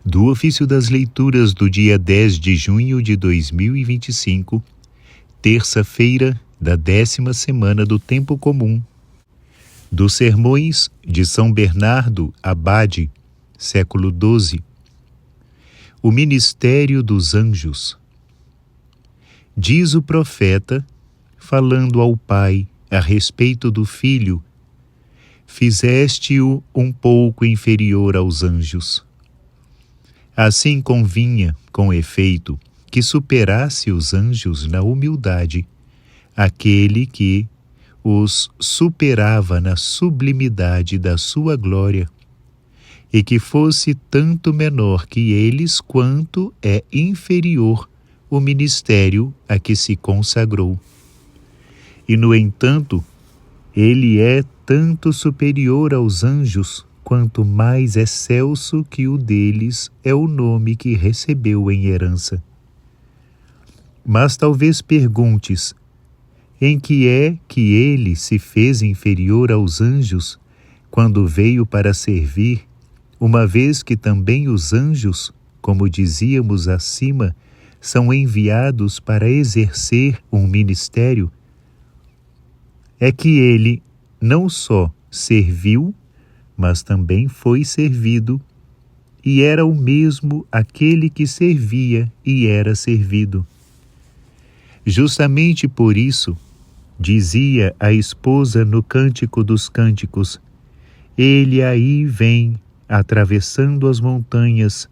do ofício das leituras do dia 10 de junho de 2025, terça-feira da 10ª semana do Tempo Comum, dos Sermões de São Bernardo Abade, século XII. O ministério dos anjos. Diz o profeta, falando ao Pai a respeito do Filho: fizeste-o um pouco inferior aos anjos. Assim convinha, com efeito, que superasse os anjos na humildade, aquele que os superava na sublimidade da sua glória, e que fosse tanto menor que eles quanto é inferior o ministério a que se consagrou. E, no entanto, ele é tanto superior aos anjos, quanto mais excelso que o deles é o nome que recebeu em herança. Mas talvez perguntes: em que é que ele se fez inferior aos anjos, quando veio para servir, uma vez que também os anjos, como dizíamos acima, são enviados para exercer um ministério? É que ele não só serviu, mas também foi servido, e era o mesmo aquele que servia e era servido. Justamente por isso, dizia a esposa no Cântico dos Cânticos: ele aí vem, atravessando as montanhas,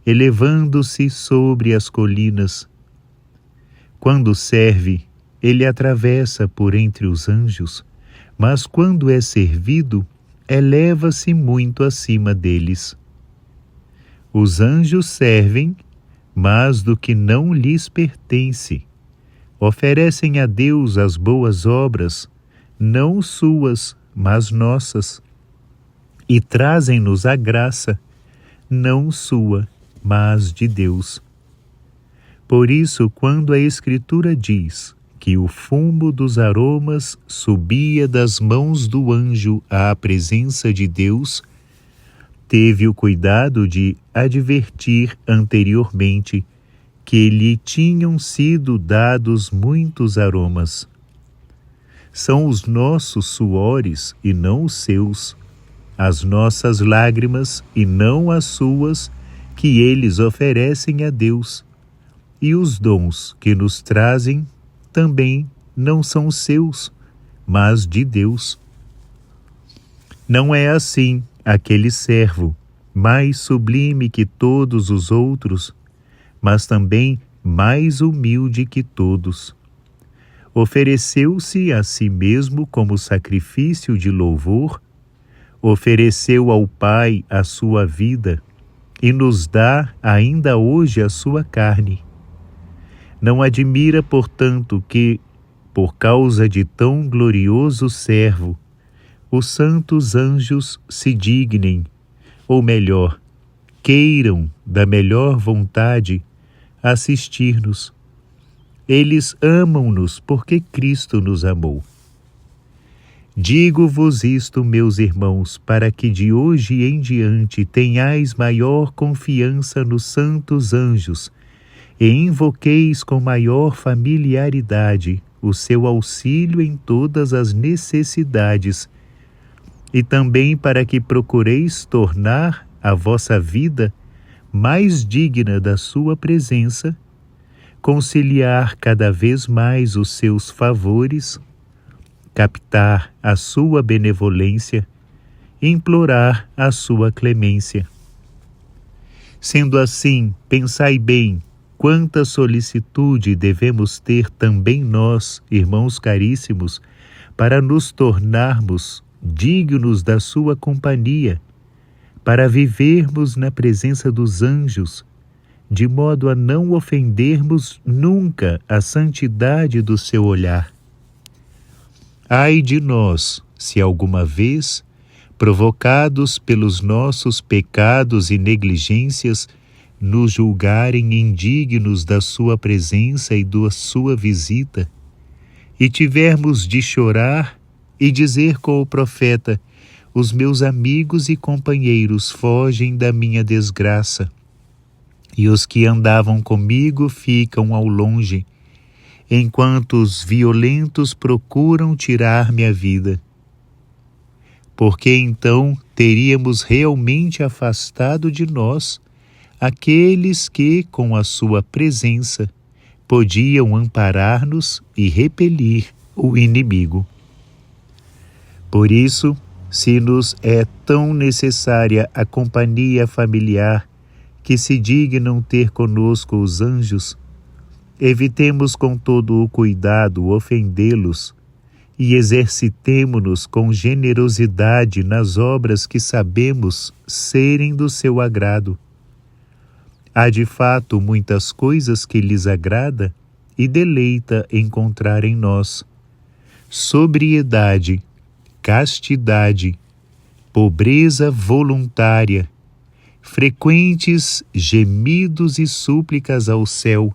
elevando-se sobre as colinas. Quando serve, ele atravessa por entre os anjos, mas quando é servido, eleva-se muito acima deles. Os anjos servem, mas do que não lhes pertence. Oferecem a Deus as boas obras, não suas, mas nossas, e trazem-nos a graça, não sua, mas de Deus. Por isso, quando a Escritura diz que o fumo dos aromas subia das mãos do anjo à presença de Deus, teve o cuidado de advertir anteriormente que lhe tinham sido dados muitos aromas. São os nossos suores e não os seus, as nossas lágrimas e não as suas, que eles oferecem a Deus, e os dons que nos trazem também não são seus, mas de Deus. Não é assim aquele servo, mais sublime que todos os outros, mas também mais humilde que todos. Ofereceu-se a si mesmo como sacrifício de louvor, ofereceu ao Pai a sua vida e nos dá ainda hoje a sua carne. Não admira, portanto, que, por causa de tão glorioso servo, os santos anjos se dignem, ou melhor, queiram, da melhor vontade, assistir-nos. Eles amam-nos porque Cristo nos amou. Digo-vos isto, meus irmãos, para que de hoje em diante tenhais maior confiança nos santos anjos e invoqueis com maior familiaridade o seu auxílio em todas as necessidades, e também para que procureis tornar a vossa vida mais digna da sua presença, conciliar cada vez mais os seus favores, captar a sua benevolência, implorar a sua clemência. Sendo assim, pensai bem quanta solicitude devemos ter também nós, irmãos caríssimos, para nos tornarmos dignos da sua companhia, para vivermos na presença dos anjos, de modo a não ofendermos nunca a santidade do seu olhar. Ai de nós, se alguma vez, provocados pelos nossos pecados e negligências, nos julgarem indignos da sua presença e da sua visita, e tivermos de chorar e dizer com o profeta: os meus amigos e companheiros fogem da minha desgraça, e os que andavam comigo ficam ao longe, enquanto os violentos procuram tirar-me a vida. Porque então teríamos realmente afastado de nós aqueles que, com a sua presença, podiam amparar-nos e repelir o inimigo. Por isso, se nos é tão necessária a companhia familiar que se dignam ter conosco os anjos, evitemos com todo o cuidado ofendê-los e exercitemo-nos com generosidade nas obras que sabemos serem do seu agrado. Há de fato muitas coisas que lhes agrada e deleita encontrar em nós: sobriedade, castidade, pobreza voluntária, frequentes gemidos e súplicas ao céu,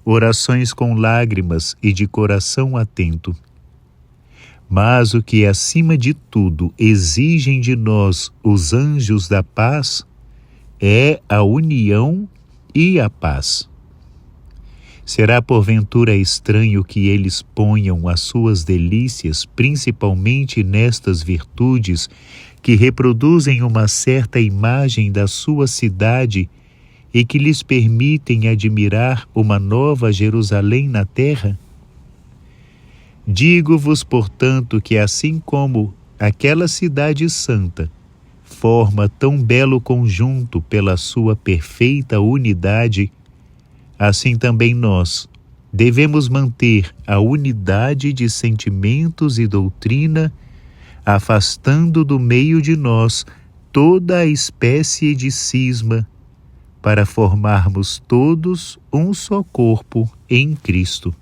orações com lágrimas e de coração atento. Mas o que acima de tudo exigem de nós os anjos da paz é a união e a paz. Será porventura estranho que eles ponham as suas delícias principalmente nestas virtudes que reproduzem uma certa imagem da sua cidade e que lhes permitem admirar uma nova Jerusalém na terra? Digo-vos, portanto, que assim como aquela cidade santa forma tão belo conjunto pela sua perfeita unidade, assim também nós devemos manter a unidade de sentimentos e doutrina, afastando do meio de nós toda a espécie de cisma, para formarmos todos um só corpo em Cristo.